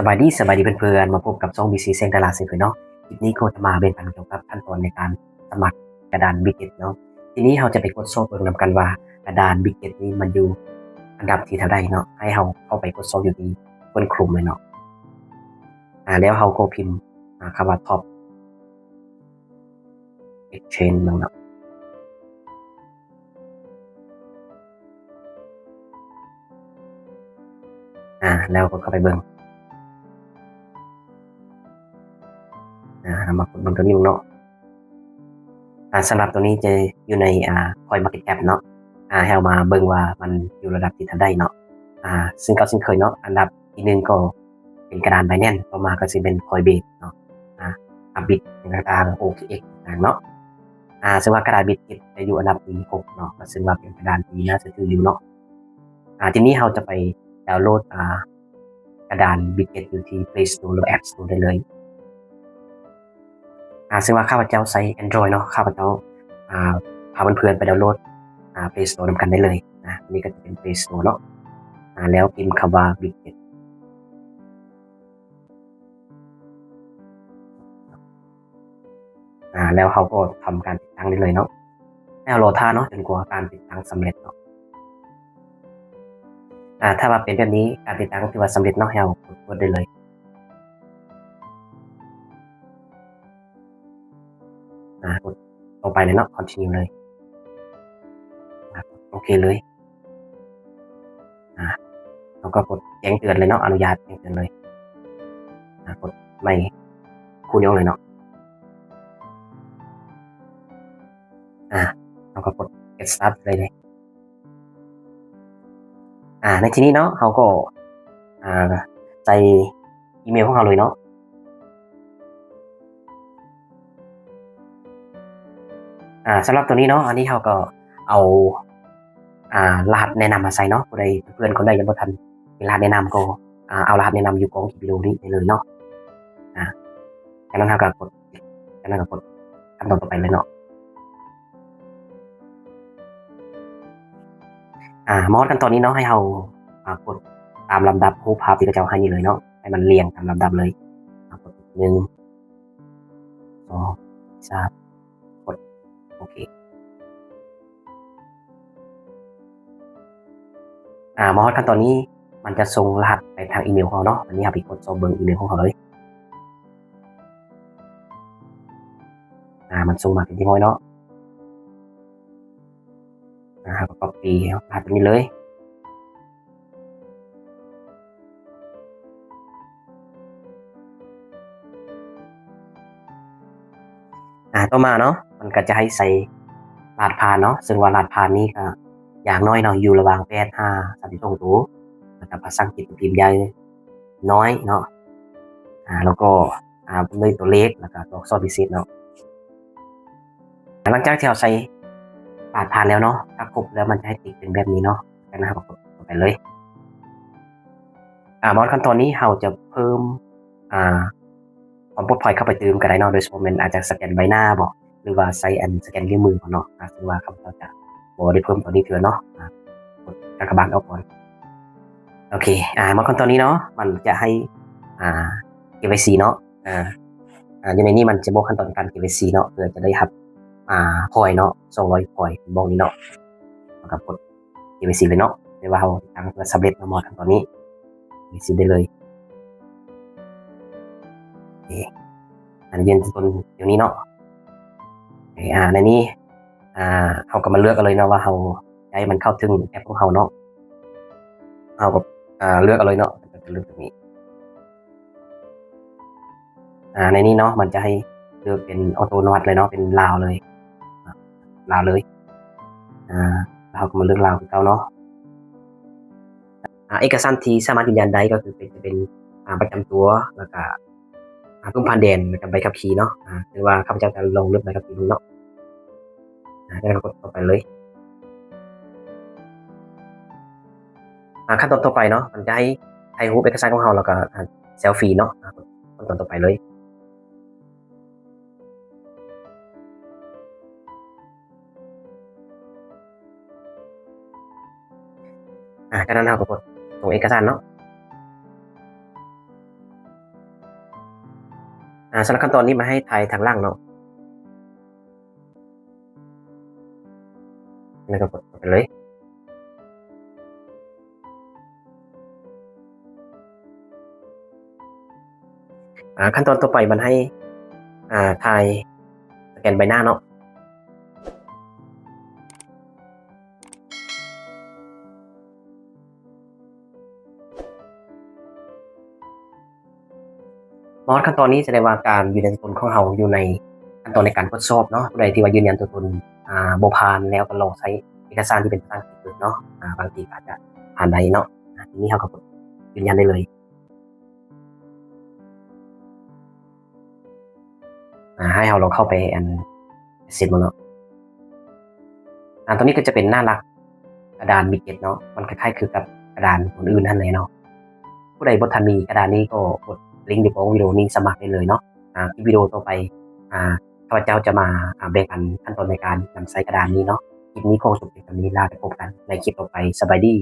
สบายดีเพื่อนๆมาพบกับช่อง BC เซงตลาดสินค้าเนาะคลิปนี้ก็จะมาเป็นเกี่ยวกับขั้นตอนในการสมัครกระดานบิ g เก็ตเนาะทีนี้เราจะไปกดโซเบิ่งนำกันว่ากระดานบิ g เก็ตนี้มันอยู่อันดับที่เท่าใดเนาะให้เราเข้าไปกดโซอยู่ที่บนคลุมเลยเนาะแล้วเราก็พิมพ์คำว่า Top Exchange เนาะแล้วก็เข้าไปเบิ่งมากดเบิ่งตัวนี้เนาะสำหรับตัวนี้จะอยู่ในCoinMarketCap เนาะให้เรามาเบิ่งว่ามันอยู่ระดับที่เท่าใดเนาะซึ่งก็เช่นเคยเนาะอันดับที่1ก็เป็นกระดาน Binance ต่อมาก็สิเป็น Coinbase เนาะBit ต่างๆ OKX ต่างๆเนาะซึ่งว่ากระดาน Bitget จะอยู่อันดับที่6เนาะก็ซึ่งว่าเป็นกระดานที่น่าเชื่อถืออยู่เนาะทีนี้เราจะไปดาวน์โหลดกระดาน Bitget อยู่ที่ Play Store หรือ App Store ได้เลยซึ่งว่าข้าพเจ้าใช้ Android เนาะข้าพเจ้าพาเพื่อนๆไปดาวน์โหลดPlay Store นำกันได้เลยอันนี้ก็จะเป็น Play Store เนาะแล้วพิมพ์คำว่า Bitget แล้วเขาก็ทำการติดตั้งได้เลยเนาะให้เรารอท่าเนาะจนกว่าการติดตั้งสำเร็จเนาะถ้าว่าเป็นแบบนี้การติดตั้งถือว่าสำเร็จเนาะให้เรากดได้เลยกดต่อไปเลยเนาะ continue เลยโอเคเลยแล้วก็กดแจ้งเตือนเลยเนาะอนุญาตแจ้งเตือนเลยกดไม่คู่นิ้วเลยเนาะแล้วก็กด get start เลยในที่นี้เนาะเขาก็ใส่อีเมลของเราเลยเนาะสำหรับตัวนี้เนาะอันนี้เขาก็เอารหัสแนะนำมาใส่เนาะผู้ใดเพื่อนคนใดยังบ่ทันมีรหัสแนะนำก็เอารหัสแนะนำอยู่กล่องวิดีโอนี้ได้เลยเนาะจากนั้นเราก็กดขั้นตอนต่อไปเลยเนาะมอดกันตอนนี้เนาะให้เรากดตามลำดับรูปภาพที่เขาจะให้นี่เลยเนาะให้มันเรียงตามลำดับเลยกด1 2 3กดโอเคมอดขั้นตอนนี้มันจะส่งรหัสไปทางอีเมลของเราเนาะอันนี้เราไปกดส่งเบิ่งอีเมลของเขาเลยมันส่งมาเป็นที่ห้อยเนาะก็ copy รหัสตรงนี้เลยต่อมาเนาะมันก็จะให้ใส่รหัสผ่านเนาะซึ่งว่ารหัสผ่านนี้ก็อย่างน้อยเนาะอยู่ระหว่าง8 5 32ตัวภาษาอังกฤษพิมพ์ใหญ่น้อยเนาะแล้วก็ด้วยตัวเลขแล้วก็ตัวอักษรพิเศษเนาะหลังจากที่เราใส่รหัสผ่านแล้วเนาะถ้าครบแล้วมันจะให้ติดเป็นแบบนี้เนาะจากนั้นเราก็กดไปเลยมอดขั้นตอนนี้เราจะเพิ่มความปลอดภัยเข้าไปเติมก็ได้เนาะโดยเฉพาะมันอาจจะสแกนใบหน้าบ่หรือว่าใส่สแกนนิ้วมือเนาะซึ่งว่าข้าพเจ้าจะบ่ได้เพิ่มตัวนี้เถื่อเนาะกดกากบาทออกก่อนโอเคมอดขั้นตอนนี้เนาะมันจะให้KYC เนาะอยู่ในนี้มันจะบอกขั้นตอนการ KYC เนาะเพื่อจะได้รับพอยเนาะ200พอยบอกนี้เนาะแล้วก็กด KYC เลยเนาะไม่ว่าเราตั้งเพื่อสำเร็จมอดขั้นตอนนี้ KYC ได้เลยโอเคยืนต้นเดี๋ยวนี้เนาะในนี้เขาก็มาเลือกกันเลยเนาะว่าเขาจะให้มันเข้าถึงแอปของเขาเนาะเขาก็เลือกกันเลยเนาะจะเลือกแบบนี้ในนี้เนาะมันจะให้เลือกเป็นออโตโนมัติเลยเนาะเป็นลาวเลยเราก็มาเลือกลาวเขาเนาะเอกสารที่สามารถยืนยันได้ก็คือจะเป็นประจำตัวแล้วก็พื้นผ่านแดนแล้วก็ใบขับขี่เนาะหรือว่าข้าพเจ้าจะลงเลือกใบขับขี่เนาะแล้วก็กดต่อไปเลยขั้นตอนต่อไปเนาะมันจะให้ถ่ายรูปเอกสารของเราแล้วก็เซลฟี่เนาะขั้นตอนต่อไปเลยจากนั้นเราก็กดส่งเอกสารเนาะ สำหรับขั้นตอนนี้มาให้ทายทางล่างเนาะแล้วก็กดไปเลยขั้นตอนต่อไปมันให้ทายสแกนใบหน้าเนาะมอสขั้นตอนนี้แสดงว่าการยืนยันตัวตนของเราอยู่ในขั้นตอนในการทดสอบเนาะผู้ใดที่ว่ายืนยันตัวตนบ่ผ่านแล้วก็ลองใช้เอกสารที่เป็นภาษาอังกฤษดูเนาะบางทีอาจจะผ่านได้เนาะทีนี้เราก็กดยืนยันได้เลยให้เราลองเข้าไปเสร็จหมดเนาะตรงนี้ก็จะเป็นหน้าหลักกระดานมิดเจ็ตเนาะมันคล้ายๆคือกับกระดานคนอื่นนั่นเลยเนาะผู้ใดบ่ทันมีกระดานนี้ก็กดลิงก์อยู่ของวิดีโอนี้สมัครได้เลยเนาะคลิปวิดีโอต่อไปข้าพเจ้าจะมาแบ่งปันขั้นตอนในการนำใช้กระดานนี้เนาะคลิปนี้คงจบเพียงเท่านี้ลาไปพบกันในคลิปต่อไปสบายดี